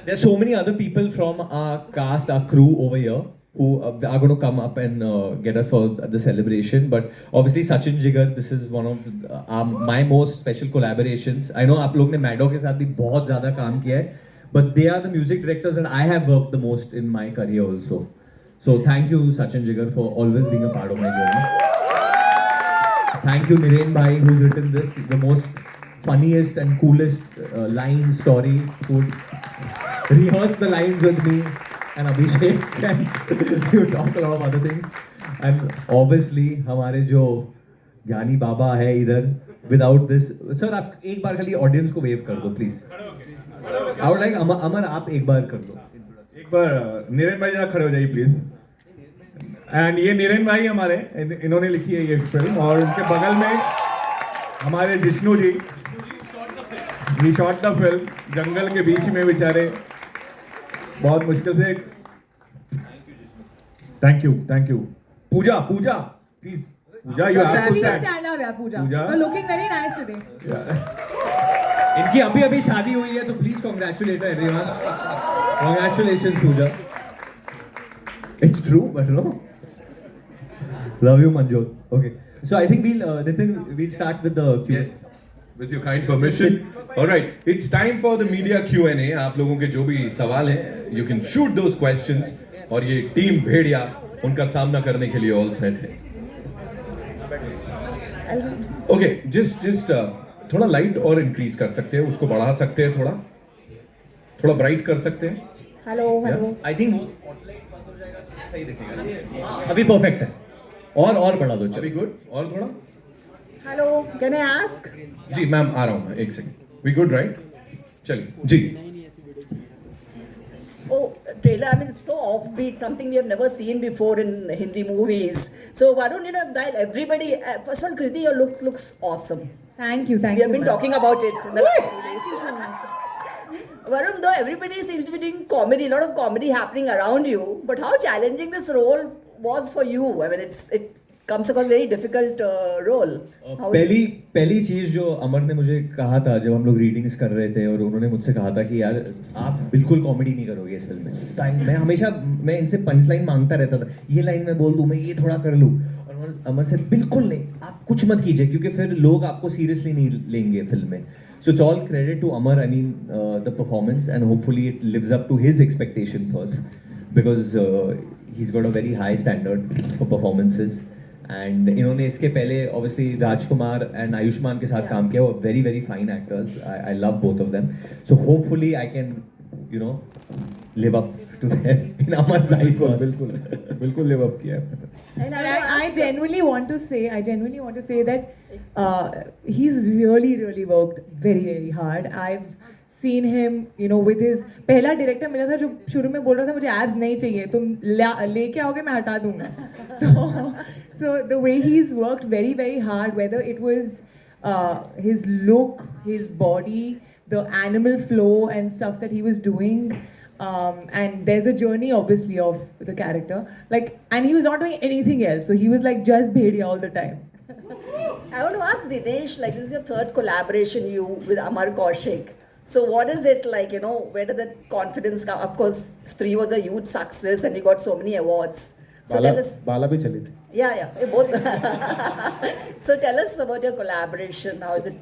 There's so many other people from our cast, our crew over here who are going to come up and get us for the celebration. But obviously, Sachin Jigar, this is one of my most special collaborations. I know आप लोग ने मैडो के साथ भी बहुत ज़्यादा काम किया है, but they are the music directors that I have worked the most in my career also. So thank you, Sachin Jigar, for always being a part of my journey. Thank you, Niren Bhai, who's written this, the most funniest and coolest line story, who rehearsed the lines with me and Abhishek and you talk a lot of other things. And obviously, हमारे जो ज्ञानी बाबा है इधर, without this, sir आप एक बार खाली audience को wave कर दो प्लीज. I would like अमर आप एक बार कर दो. एक बार नीरेन भाई जरा खड़े हो जाइए प्लीज. एंड ये नीरेन भाई हमारे, इन्होंने लिखी है ये फिल्म, और उनके बगल में हमारे Jishnu ji, he shot the film जंगल के बीच में बेचारे बहुत मुश्किल से. Thank you. Pooja please, Pooja you have to stand up, yeah, Pooja. You're looking very nice today. इनकी अभी शादी हुई है तो please congratulate everyone. Congratulations Pooja. It's true, but no. Love you, Manjot. Okay. So I think we'll start with the Q. Yes. With your kind permission. All right. It's time for the media Q&A. आप लोगों के जो भी सवाल हैं, you can shoot those questions. और ये team भेड़िया उनका सामना करने के लिए all set है. Okay. Just थोड़ा लाइट और इंक्रीज कर सकते हैं, उसको बढ़ा सकते हैं, थोड़ा ब्राइट कर सकते हैं. Hello. I think वो spotlight बंद हो जाएगा, सही दिखेगा. अभी परफेक्ट है. और बढ़ा दो. अभी गुड. और थोड़ा. Hello, can I ask? जी मैम आ रहा हूँ मैं, एक सेकंड. We good right? चलिए जी. Oh, trailer, I mean, it's so offbeat, something we have never seen before in Hindi movies. So, Varun, while everybody, first of all, Kriti, your look looks awesome. Thank you. We have been talking about it in the last few days. Varun, though everybody seems to be doing comedy, a lot of comedy happening around you, but how challenging this role was for you? I mean, it comes across very difficult role. पहली चीज जो अमर ने मुझे कहा था जब हम लोग रीडिंग्स कर रहे थे, और उन्होंने मुझसे कहा था कि यार आप बिल्कुल कॉमेडी नहीं करोगे इस फिल्म में. मैं हमेशा इनसे पंच लाइन मांगता रहता था, ये लाइन मैं बोल दूं, मैं ये थोड़ा कर लूं, और अमर से बिल्कुल नहीं, आप कुछ मत कीजिए क्योंकि फिर लोग आपको सीरियसली नहीं लेंगे फिल्म में. So it's all credit to Amar. I mean, the performance, and hopefully it lives up to his expectation first, because he's got a very high standard for performances. And इन्होंने इसके पहले obviously Rajkumar and Ayushman के साथ काम किया, वो very fine actors. I love both of them. So hopefully I can, live up to them in Amar's eyes. बिल्कुल live up किया है. And I genuinely want to say that he's really worked very hard. I've seen him, with his पहला director मिला था जो शुरू में बोल रहा था मुझे एब्स नहीं चाहिए, तुम लेके आओगे मैं हटा दूंगा. So the way he's worked very hard, whether it was his look, his body, the animal flow and stuff that he was doing. And there's a journey obviously of the character, and he was not doing anything else, so he was like just Bhediya all the time. I want to ask Dinesh, this is your third collaboration with Amar Kaushik. So what is it like, where does that confidence come? Of course, Stree was a huge success and he got so many awards. So tell us. बाला भी चली थी. Yeah, both. So tell us about your collaboration. How is it?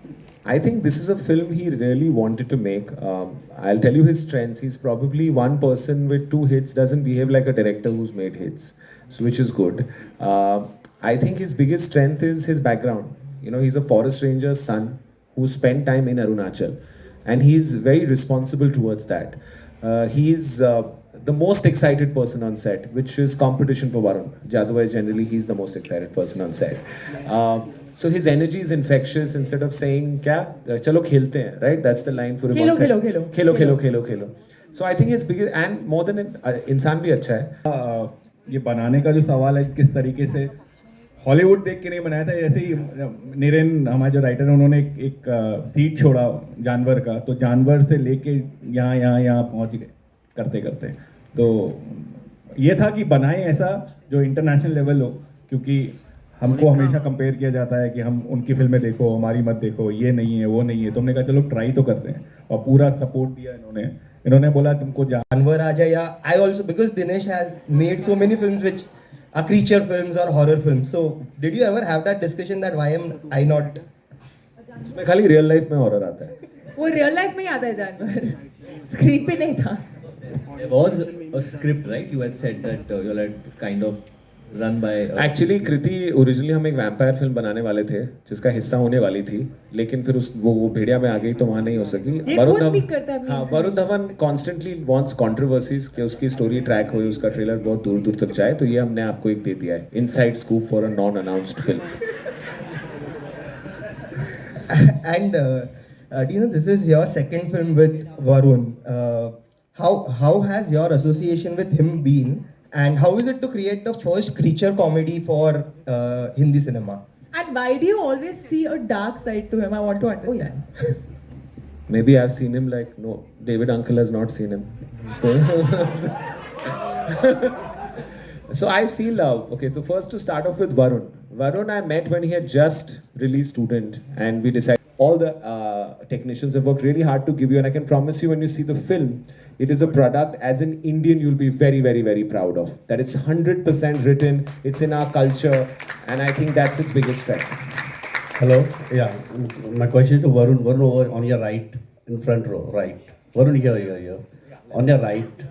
I think this is a film he really wanted to make. I'll tell you his strengths. He's probably one person with 2 hits, doesn't behave like a director who's made hits, so which is good. I think his biggest strength is his background. He's a forest ranger's son who spent time in Arunachal, and he's very responsible towards that. He's the most excited person on set, which is competition for Varun. Jadwai, generally, he's the most excited person on set. So his energy is infectious. Instead of saying, "Kya? Chalo khelte hain," right? That's the line for him on set. Khelo. So I think his biggest, and more than इंसान भी अच्छा है. ये बनाने का जो सवाल है किस तरीके से हॉलीवुड देख के नहीं बनाया था, ऐसे ही नीरेन हमारे जो राइटर हैं उन्होंने एक सीट छोड़ा जानवर का, तो जानवर से लेके यहाँ पहुँच गए करते. तो ये था कि बनाए ऐसा जो इंटरनेशनल लेवल हो, क्योंकि हमको हमेशा कंपेयर किया जाता है कि हम उनकी फिल्में देखो, हमारी मत देखो, ये नहीं है वो नहीं है. तो हमने कहा चलो ट्राई तो करते हैं, और पूरा सपोर्ट दिया इन्होंने. इन्होंने बोला तुमको Anwar Raja, yeah, I also, because Dinesh has made so many films which are creature films or horror films. So, did you ever have that discussion that why am I not? उसमें खाली real life में horror आता है. वो real life में ही आता है जानवर, स्क्रीन पे नहीं था. There was a script, right? You had said that you're like kind of run by. Actually Kriti originally हम एक वैम्पायर फिल्म बनाने वाले थे जिसका हिस्सा होने वाली थी, लेकिन फिर उस वो भेड़िया में आ गई तो वहाँ नहीं हो सकी. खुद भी करता है. हाँ, Varun Dhawan constantly wants controversies कि उसकी स्टोरी ट्रैक हो, उसका ट्रेलर बहुत दूर दूर तक जाए, तो ये हमने आपको एक दे दिया है, inside scoop for a non announced film. And do you know this is your second film with Varun? How has your association with him been? And how is it to create the first creature comedy for Hindi cinema? And why do you always see a dark side to him? I want to understand. Maybe I've seen him like, no, David Uncle has not seen him. So I feel, okay, so first to start off with Varun. Varun I met when he had just released Student, and we decided, all the technicians have worked really hard to give you, and I can promise you when you see the film, it is a product as an Indian you'll be very, very, very proud of. That it's 100% written, it's in our culture, and I think that's its biggest strength. Hello. Yeah. My question is to Varun. Varun over on your right, in front row, right. Varun here. On your right.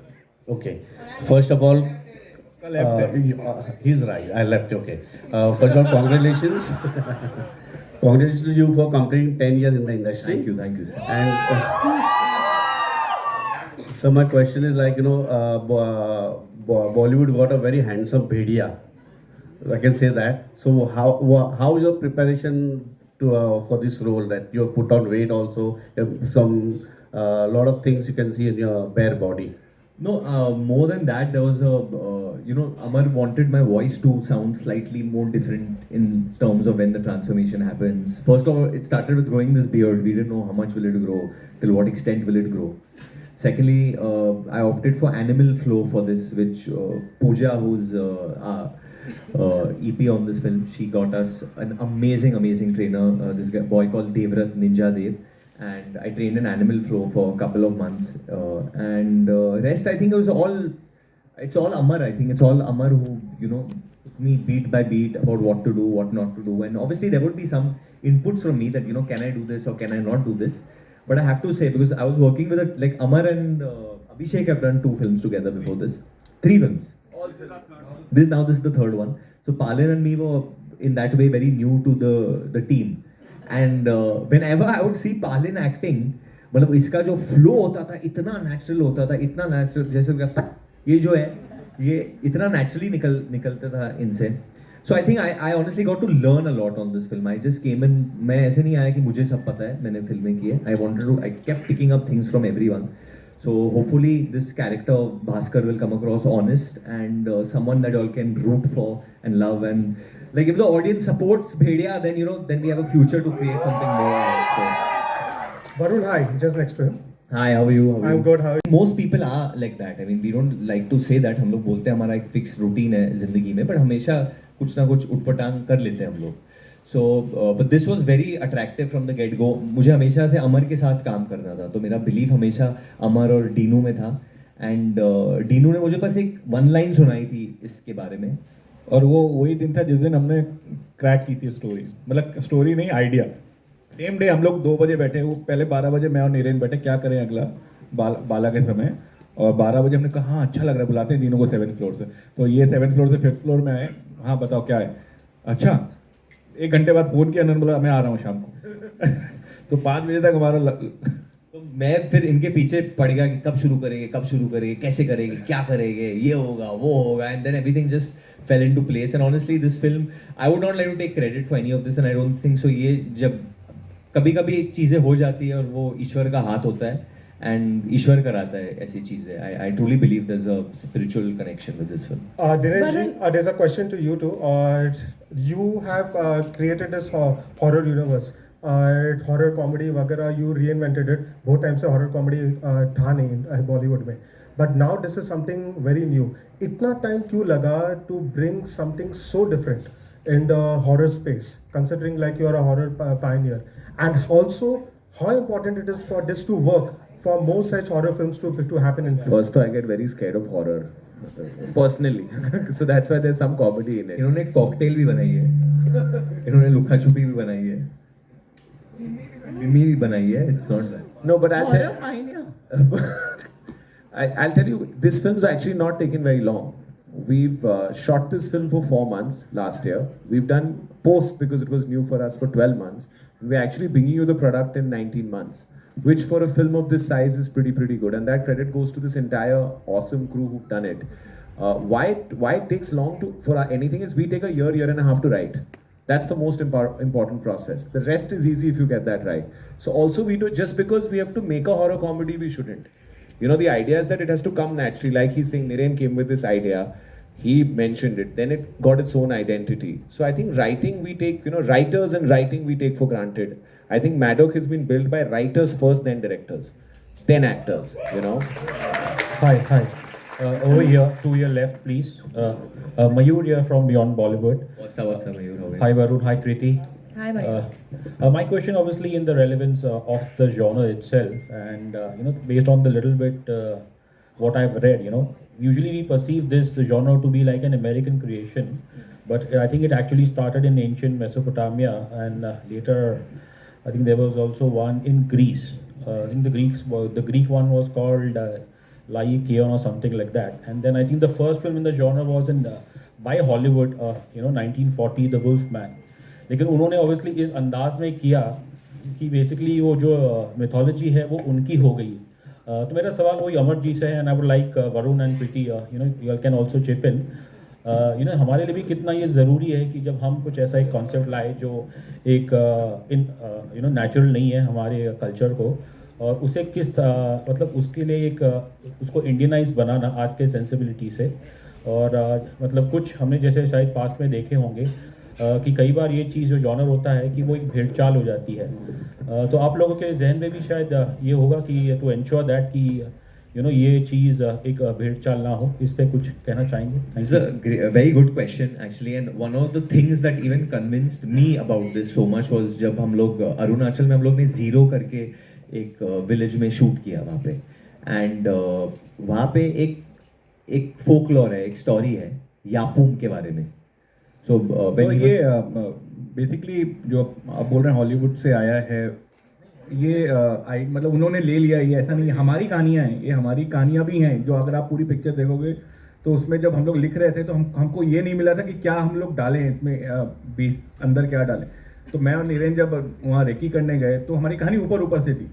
Okay. First of all, he's right. I left. Okay. First of all, congratulations. Congratulations to you for completing 10 years in the industry. Thank you, sir. And so my question is like, Bollywood got a very handsome bhediya. I can say that. So how is your preparation to for this role, that you have put on weight also, you have some lot of things you can see in your bare body. No, more than that, there was a, Amar wanted my voice to sound slightly more different in terms of when the transformation happens. First of all, it started with growing this beard. We didn't know how much will it grow, till what extent will it grow. Secondly, I opted for animal flow for this, which Pooja, who's EP on this film, she got us an amazing trainer, this boy called Devrat Ninja Dev. And I trained in animal flow for a couple of months, and rest I think it's all Amar. I think it's all Amar who took me beat by beat about what to do, what not to do, and obviously there would be some inputs from me that can I do this or can I not do this. But I have to say, because I was working with it, like Amar and Abhishek have done 2 films together before this, 3 films. This is the 3rd one. So Palin and me were in that way very new to the team. And whenever I would see Palin acting, मतलब इसका जो flow होता था इतना natural होता था, इतना natural, जैसे ये जो है ये इतना naturally निकलता था इनसे. So I think I honestly got to learn a lot on this film. I just came in, मैं ऐसे नहीं आया कि मुझे सब पता है, मैंने फिल्में की है. I kept picking up things from everyone. So hopefully this character of Bhaskar will come across honest and someone that you all can root for and love, and like if the audience supports Bhediya, then then we have a future to create something more. So. Varun, hi, just next to him. Hi, how are you? I'm good. How are you? Most people are like that. I mean, we don't like to say that. हम लोग बोलते हैं हमारा एक fixed routine है जिंदगी में, but हमेशा कुछ ना कुछ उठपटांग कर लेते हैं हम लोग. So, but this was very attractive from the get go. मुझे हमेशा से अमर के साथ काम करना था, तो मेरा belief हमेशा अमर और डीनू में था. And डीनू ने मुझे बस एक 1 line सुनाई थी इसके बारे में. और वो वही दिन था जिस दिन हमने क्रैक की थी स्टोरी, मतलब स्टोरी नहीं, आइडिया. सेम डे हम लोग 2 बजे बैठे, वो पहले 12 बजे मैं और नीरेन बैठे क्या करें अगला बाला के समय, और 12 बजे हमने कहा हाँ अच्छा लग रहा है, बुलाते हैं तीनों को 7th फ्लोर से. तो ये 7th फ्लोर से 5th फ्लोर में आए, हाँ बताओ क्या है, अच्छा 1 घंटे बाद फ़ोन किया, उन्होंने बोला मैं आ रहा हूँ शाम को. तो 5 बजे तक हमारा तो मैं फिर इनके पीछे पड़ गया कि कब शुरू करेंगे, कैसे करेंगे, क्या करेंगे, ये होगा वो होगा, and then everything just fell into place. And honestly this film, I would not like to take credit for any of this, and I don't think so. ये जब कभी चीज़ें हो जाती है और वो ईश्वर का हाथ होता है, and ईश्वर कराता है ऐसी चीज़ें. I truly believe there's a spiritual connection with this film. Dinesh ji, there's a question to you too. You have created this horror universe. Horror comedy वगैरह you reinvented it. बहुत टाइम से horror comedy था नहीं बॉलीवुड में. But now this is something very new. इतना time क्यों लगा to bring something so different in the horror space, considering like you are a horror pioneer, and also how important it is for this to work, for more such horror films to happen in future? First, I get very scared of horror, personally. So that's why there's some comedy in it. इन्होंने cocktail भी बनाई है, इन्होंने लुका छुपी भी बनाई है, मिमी भी बनाई है. It's not that. No, but I'll Horror tell. Mania. I'll tell you, this film's actually not taken very long. We've shot this film for 4 months last year. We've done post because it was new for us for 12 months. And we're actually bringing you the product in 19 months, which for a film of this size is pretty good. And that credit goes to this entire awesome crew who've done it. Why it takes long for anything is we take a year and a half to write. That's the most important process. The rest is easy if you get that right. So also we do, just because we have to make a horror comedy, we shouldn't. You know, the idea is that it has to come naturally. Like he's saying, Niren came with this idea. He mentioned it. Then it got its own identity. So I think writing we take, writers and writing we take for granted. I think Maddox has been built by writers first, then directors, then actors, Hi. Over here, to your left, please. Mayur here from Beyond Bollywood. What's up, Mayur? Hi, Varun. Hi, Kriti. Hi, Mike. My question, obviously, in the relevance of the genre itself, and based on the little bit what I've read, usually we perceive this genre to be like an American creation, but I think it actually started in ancient Mesopotamia, and later, I think there was also one in Greece. In the Greek one was called Lycaon or something like that, and then I think the first film in the genre was by Hollywood, 1940, The Wolf Man. लेकिन उन्होंने obviously इस अंदाज में किया कि basically वो जो mythology है वो उनकी हो गई. तो मेरा सवाल वही अमर जी से है, and I would like Varun and Preeti you can also chip इन. हमारे लिए भी कितना ये ज़रूरी है कि जब हम कुछ ऐसा एक कॉन्सेप्ट लाए जो एक नेचुरल नहीं है हमारे कल्चर को, और उसे किस मतलब उसके लिए एक उसको इंडियनाइज बनाना आज के सेंसिबिलिटी से, और मतलब कुछ हमने जैसे शायद पास्ट में देखे होंगे कि कई बार ये चीज़ जो जॉनर होता है कि वो एक भेड़चाल हो जाती है. तो आप लोगों के जहन में भी शायद ये होगा कि टू एंश्योर दैट कि ये चीज़ एक भेड़चाल ना हो, इस पे कुछ कहना चाहेंगे? It's a very good question actually, and one of the things that even convinced me about this so much was जब हम लोग अरुणाचल में हम लोग ने ज़ीरो करके एक विलेज में शूट किया वहाँ पे, एंड वहाँ पे एक फोकलॉर है, एक स्टोरी है यापूम के बारे में. So ये बेसिकली जो आप बोल रहे हैं हॉलीवुड से आया है, ये मतलब उन्होंने ले लिया, ये ऐसा नहीं है. हमारी कहानियाँ हैं, ये हमारी कहानियाँ भी हैं. जो अगर आप पूरी पिक्चर देखोगे तो उसमें जब हम लोग लिख रहे थे तो हमको ये नहीं मिला था कि क्या हम लोग डालें इसमें बीस अंदर क्या डालें. तो मैं और नीरेन जब वहाँ रेकी करने गए तो हमारी कहानी ऊपर से थी.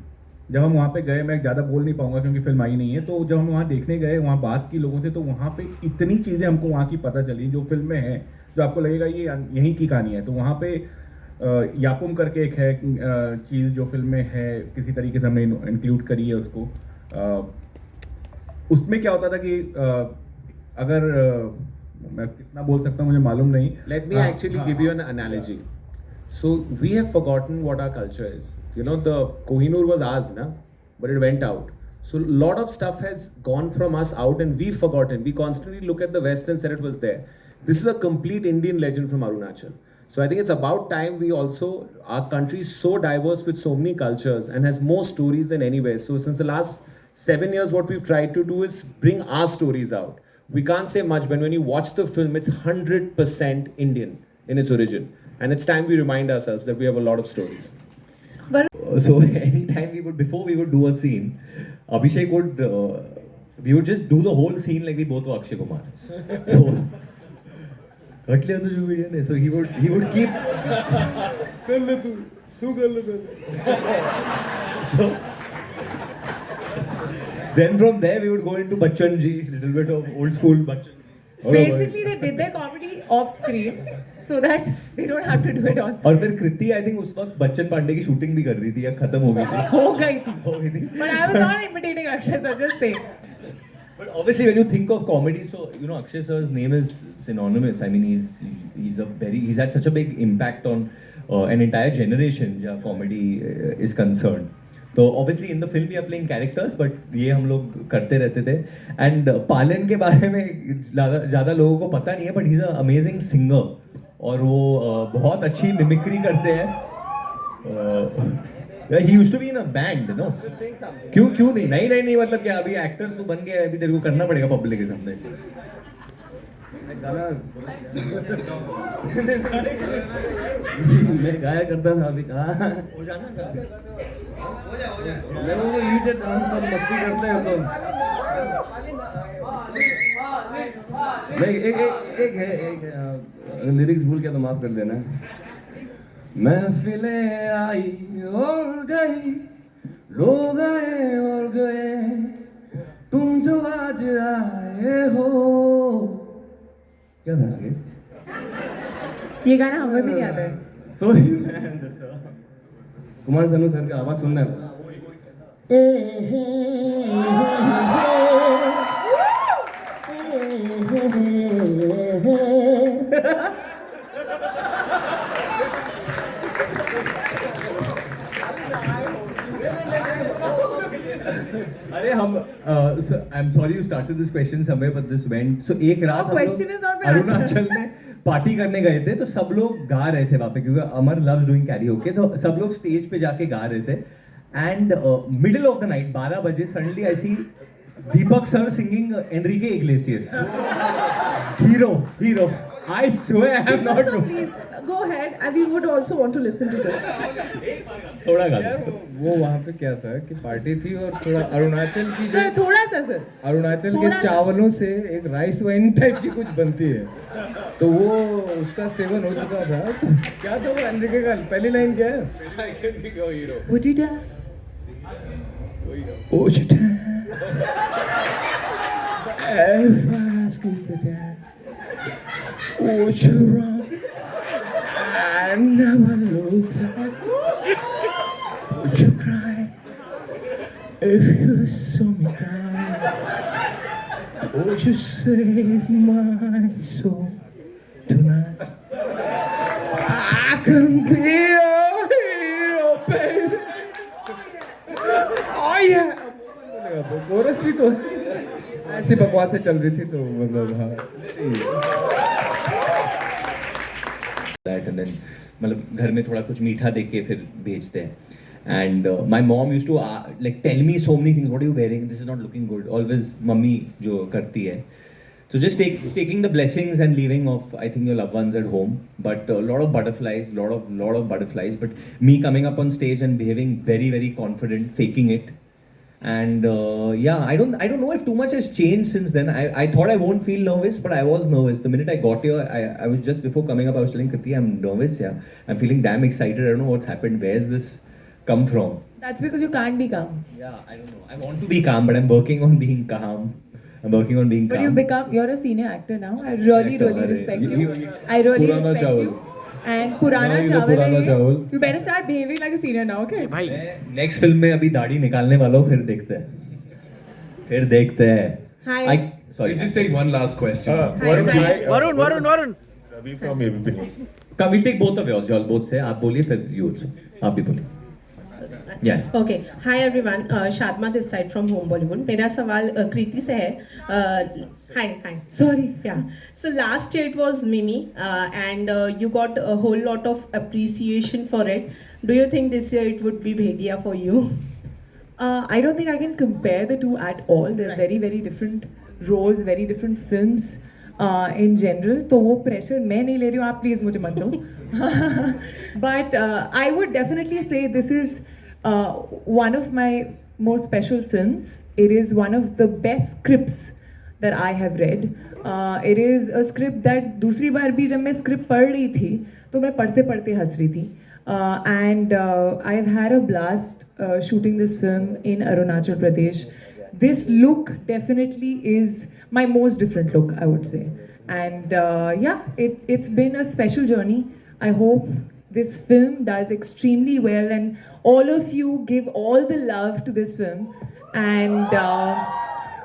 जब हम वहाँ पे गए, मैं ज़्यादा बोल नहीं पाऊँगा क्योंकि फिल्म आई नहीं है, तो जब हम वहाँ देखने गए, वहाँ बात की लोगों से, तो वहाँ पे इतनी चीज़ें हमको वहाँ की पता चली जो फिल्म में हैं, जो आपको लगेगा ये यहीं की कहानी है. तो वहाँ पे यापुम करके एक है चीज़ जो फिल्म में है, किसी तरीके से हमने इंक्लूड करी है उसको. उसमें क्या होता था कि अगर मैं कितना बोल सकता हूँ मुझे मालूम नहीं. Let me actually give you an analogy. So we have forgotten what our culture is. The Kohinoor was ours, but it went out. So a lot of stuff has gone from us out and we've forgotten. We constantly look at the West and said it was there. This is a complete Indian legend from Arunachal. So I think it's about time our country is so diverse with so many cultures and has more stories than anywhere. So since the last 7 years, what we've tried to do is bring our stories out. We can't say much, but when you watch the film, it's 100% Indian in its origin. And it's time we remind ourselves that we have a lot of stories. So anytime before we would do a scene, Abhishek would, we would just do the whole scene like we both were Akshay Kumar. So, so he would keep. So, then from there we would go into Bachchan Ji, little bit of old school Bachchan. Basically, they did their comedy off screen so that they don't have to do it on screen. और फिर कृति I think उस वक्त बच्चन पांडे की shooting भी कर रही थी या खत्म हो गई थी. हो गई थी. But I was not imitating Akshay sir, just saying. But obviously, when you think of comedy, so Akshay sir's name is synonymous. I mean, he's had such a big impact on an entire generation जहाँ comedy is concerned. तो obviously in the film we are playing characters, but ये हम लोग करते रहते थे. And पालन के बारे में ज़्यादा लोगों को पता नहीं है, but he's an amazing singer और वो बहुत अच्छी मिमिक्री करते हैं. Yeah, he used to be in a band, no? क्यों नहीं नहीं मतलब क्या अभी एक्टर तू बन गया है, अभी तेरे को करना पड़ेगा पब्लिक के सामने मैं गाया करता था अभी कहाँ हो जाना लोगों को इमिटेट हम सब मस्ती करते हैं तो नहीं एक है लिरिक्स भूल गया तो माफ कर देना महफिलें आई और गई लोग आए और गए तुम जो आज आए हो क्या था ये गाना हमें भी नहीं आता है. Sorry man Kumar Sanu sir का आवाज सुनना है अरे हम I am sorry you started this question somewhere but this went सो एक रात हम question is not लोग been अरुणाचल में पार्टी करने गए थे तो सब लोग गा रहे थे वहाँ पे क्योंकि अमर लव्स डूइंग कैरियोके तो सब लोग स्टेज पे जाके गा रहे थे and middle of the night 12 बजे suddenly I see Deepak sir singing Enrique Iglesias hero I swear I am not So please go ahead. We would also want to listen to this. थोड़ा गा वो वहाँ पे क्या था कि पार्टी थी और थोड़ा अरुणाचल की जो सर थोड़ा सा सर अरुणाचल के थोड़ा- चावलों से एक राइस वाइन टाइप की कुछ बनती है तो वो उसका सेवन हो चुका था तो क्या था वो एनरिके का पहली लाइन क्या है Would you dance? Would you dance? If I ask you to dance, would you run? I never look back. Would you cry if you saw me cry? Would you save my soul tonight? I can be your hero, baby. Oh yeah. Chorus भी तो ऐसी बकवासें चल रही थी तो मतलब हाँ that and then मतलब घर में थोड़ा कुछ मीठा दे के फिर भेजते हैं and my mom use to like tell me so many things what are you wearing this is not looking good always mummy जो करती है so just taking the blessings and leaving of I think your loved ones at home but a lot of butterflies lot of butterflies but me coming up on stage and behaving very very confident faking it and yeah I don't know if too much has changed since then. I thought I won't feel nervous but I was nervous the minute I got here. I was just before coming up I was telling Kriti I'm nervous. I'm feeling damn excited. I don't know what's happened. Where's this come from? That's because you can't be calm. Yeah, I don't know. I want to be calm but I'm working on being calm. But you're a senior actor now. I really respect you. I really Purana respect Chawal. you. And Purana Now he's a Chawal Purana है ये. Chawal. You better start behaving like a senior now, okay? Next film में अभी दाढ़ी निकालने वाला हूँ फिर देखते हैं Hi. Sorry We just take one last question. Varun Ravi from ABP News. Come, we'll take both of yours. You all both say. आप बोलिए फिर you also. आप भी बोलिए. Yeah. Okay. Hi everyone. Shadma this side from Home Bollywood. मेरा सवाल कृति से है. Hi. Sorry. Yeah. So last year it was Mimi, and you got a whole lot of appreciation for it. Do you think this year it would be Bhedia for you? I don't think I can compare the two at all. They're very, very different roles, very different films in general. तो वो pressure मैं नहीं ले रही हूँ, आप please मुझे मत दो. But I would definitely say this is one of my most special films. It is one of the best scripts that I have read. It is a script that दूसरी बार भी जब मैं script पढ़ रही थी तो मैं पढ़ते पढ़ते हंस रही थी. And I've had a blast shooting this film in Arunachal Pradesh. This look definitely is my most different look, I would say. And yeah, it's been a special journey. I hope this film does extremely well and all of you give all the love to this film. And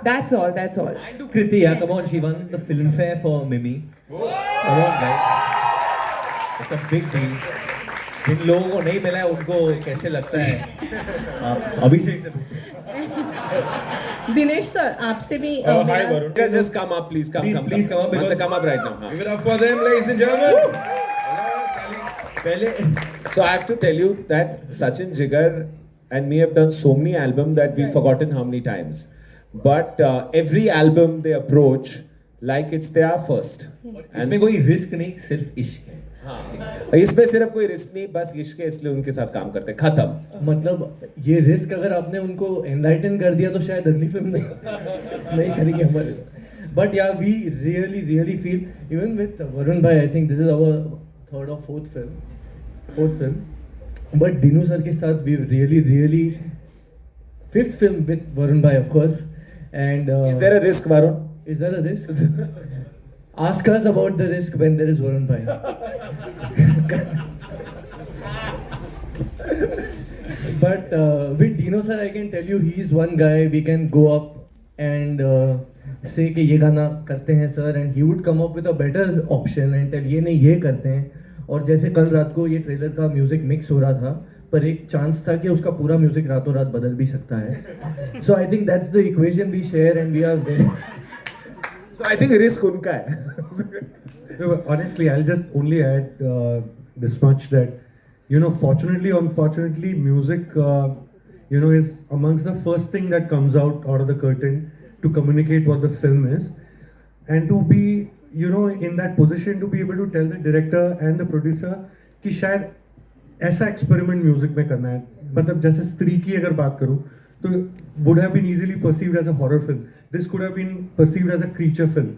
that's all. And to Kriti, yeah, come on, she won the Filmfare for Mimi. Come on, guys. It's a big deal. जिन लोगों को नहीं मिला है उनको कैसे लगता है? आप अभिषेक से पूछो. दिनेश सर आपसे भी Hi मेरा- Varun. Just come up, please come Please come up, Once because- come up right now. Give it up for them, ladies and gentlemen. Hello, Tally. So I have to tell you that Sachin Jigar and me have done so many albums that we've forgotten how many times. But every album they approach like it's their first. इसमें कोई risk नहीं, सिर्फ इश्क है. इसमें सिर्फ कोई risk नहीं, बस इश्क है, इसलिए उनके साथ काम करते हैं. खत्म. मतलब ये रिस्क अगर आपने उनको एनलाइटन कर दिया तो शायद अगली फिल्म नहीं करेंगे हमारे. But yeah we really feel even with Varun भाई, I think this is our third और fourth film. But Dinu sir के साथ we really fifth film with Varun भाई of course. And Is there a risk, Varun? is there a risk? Ask us about the risk when there is Varun Bhai. But with Dino sir, I can tell you he is one guy we can go up and say कि ये गाना करते हैं sir, and he would come up with a better option and tell ये नहीं ये करते हैं. और जैसे कल रात को ये ट्रेलर का म्यूजिक मिक्स हो रहा था, पर एक चांस था कि उसका पूरा म्यूजिक रातों रात बदल भी सकता है. So I think that's the equation we share and we are very. So I think risk उनका है. Honestly, I'll just only add this much that, you know, fortunately or unfortunately, music, you know, is amongst the first thing that comes out of the curtain to communicate what the film is, and to be, you know, in that position to be able to tell the director and the producer कि शायद ऐसा experiment music में करना है. मतलब जैसे स्त्री की अगर बात करूँ तो would have been easily perceived as a horror film. This could have been perceived as a creature film.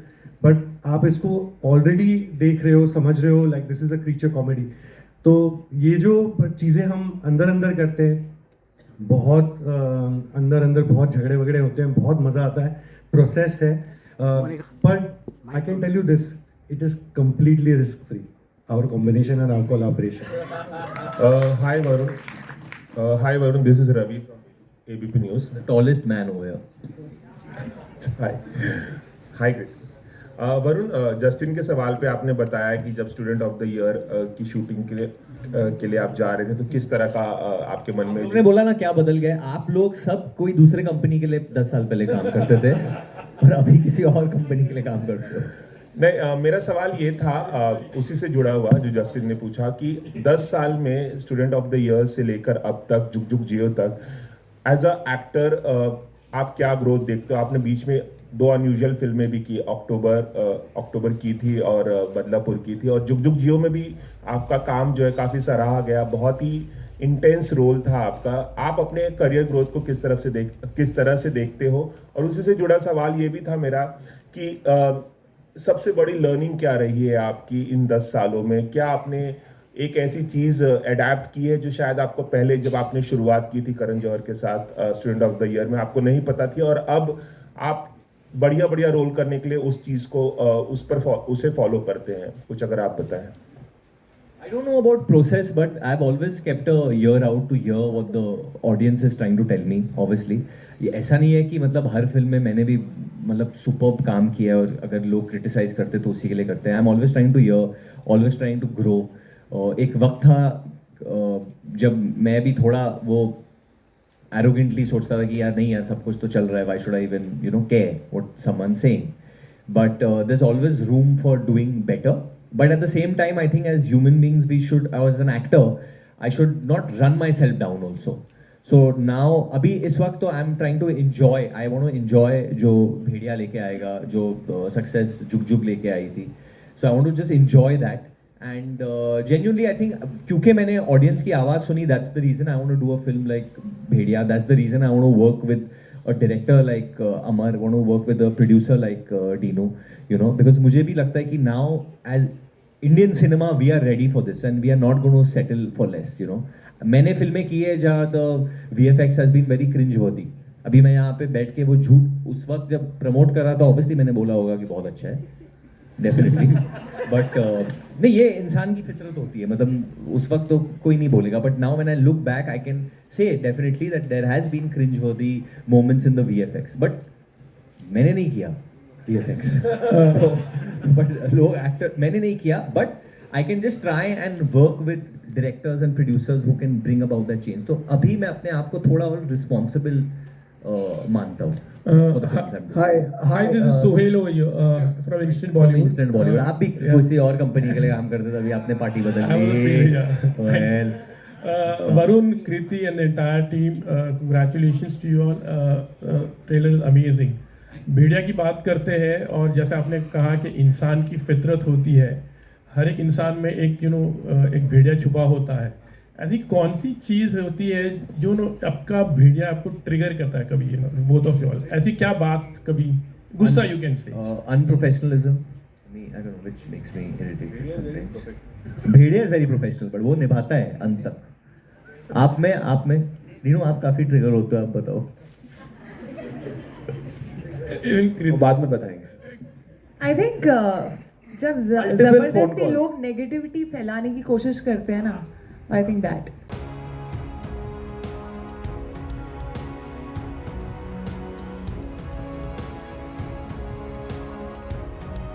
But आप इसको already देख रहे हो, समझ रहे हो, like this is a creature comedy. तो ये जो चीज़ें हम अंदर करते हैं, बहुत अंदर बहुत झगड़े वगड़े होते हैं, बहुत मज़ा आता है, प्रोसेस है. But I can tell you this, it is completely risk free. Our combination and our collaboration. Hi Varun, this is Ravi from ABP News. The tallest man over here. Hi Greg. Varun, Justin के सवाल पे आपने बताया कि जब student of the year की shooting के लिए आप जा रहे थे तो किस तरह का आपके मन में. उन्होंने बोला ना क्या बदल गया. आप लोग सब कोई दूसरे कंपनी के लिए 10 साल पहले काम करते थे और अभी किसी और कंपनी के लिए काम करते हो. नहीं, मेरा सवाल ये था उसी से जुड़ा हुआ जो जस्टिन ने पूछा कि 10 साल में स्टूडेंट ऑफ द ईयर से लेकर अब तक जुग जुग जियो तक एज अ एक्टर आप क्या ग्रोथ देखते हो. आपने बीच में 2 अनयूजुअल फिल्में भी की, अक्टूबर की थी और बदलापुर की थी, और जुग जुग जियो में भी आपका काम जो है काफ़ी सराहा गया, बहुत ही इंटेंस रोल था आपका. आप अपने करियर ग्रोथ को किस तरह से देखते हो. और उसी से जुड़ा सवाल ये भी था मेरा कि सबसे बड़ी लर्निंग क्या रही है आपकी इन 10 सालों में. क्या आपने एक ऐसी चीज़ अडेप्ट की है जो शायद आपको पहले जब आपने शुरुआत की थी करण जौहर के साथ स्टूडेंट ऑफ द ईयर में आपको नहीं पता थी, और अब आप बढ़िया रोल करने के लिए उस चीज़ को उसे फॉलो करते हैं. कुछ अगर आप बताएं. I don't know about process, but I've always kept a ear out to hear what the audience is trying to tell me. Obviously, ये ऐसा नहीं है कि मतलब हर फिल्म में मैंने भी मतलब सुपर्ब काम किया है और अगर लोग क्रिटिसाइज करते तो उसी के लिए करते हैं. I'm always trying to hear, always trying to grow. एक वक्त था जब मैं भी थोड़ा वो arrogantly सोचता था कि यार नहीं यार सब कुछ तो चल रहा है, why should I even care what someone's saying. But there's always room for doing better. But at the same time, I think as human beings, we should, as an actor, I should not run myself down also. So now, अभी इस वक्त तो I'm trying to enjoy. I want to enjoy जो भेड़िया लेके आएगा, जो success जुग जुग लेके आई थी. So I want to just enjoy that. And genuinely, I think क्योंकि मैंने audience की आवाज़ सुनी, that's the reason I want to do a film like Bhediya. That's the reason I want to work with a director like Amar. I want to work with a producer like Dino. Because मुझे भी लगता है कि now as Indian cinema, we are ready for this and we are not going to settle for less. मैंने फिल्में की है जहाँ the VFX has been very cringe worthy. अभी मैं यहाँ पे बैठ के वो झूठ उस वक्त जब प्रमोट कर रहा था, obviously मैंने बोला होगा कि बहुत अच्छा है, definitely. But नहीं, ये इंसान की फितरत होती है, मतलब उस वक्त तो कोई नहीं बोलेगा. But now when I look back, I can say definitely that there has been cringe worthy moments in the VFX. But मैंने नहीं किया VFX. But लोग एक्टर मैंने नहीं किया. But I can just try and work with directors and producers who can bring about that change. तो अभी मैं अपने आप को थोड़ा और responsible मानता हूँ for the films I'm doing. Hi, this is Sohail over here from Instant Bollywood. Instant Bollywood. आप भी किसी और कंपनी के लिए काम करते थे, अभी आपने पार्टी बदल ली. Well, Varun, Kriti, and the entire team, congratulations to you all. Trailer is amazing. भेड़िया की बात करते हैं और जैसे आपने कहा कि इंसान की फितरत होती है, हर एक इंसान में एक एक भेड़िया छुपा होता है. ऐसी कौन सी चीज़ होती है जो आपका भेड़िया आपको ट्रिगर करता है कभी, बोथ ऑफ यू ऑल? ऐसी क्या बात, कभी गुस्सा you can say? Unprofessionalism. I don't know which makes me irritated sometimes. Bhediya is very professional, but वो निभाता है अंत तक. आप में नीनू आप काफी ट्रिगर होते हो, आप बताओ. बाद में बताएंगे. आई थिंक जब जबरदस्ती लोग नेगेटिविटी फैलाने की कोशिश करते हैं ना, आई थिंक दैट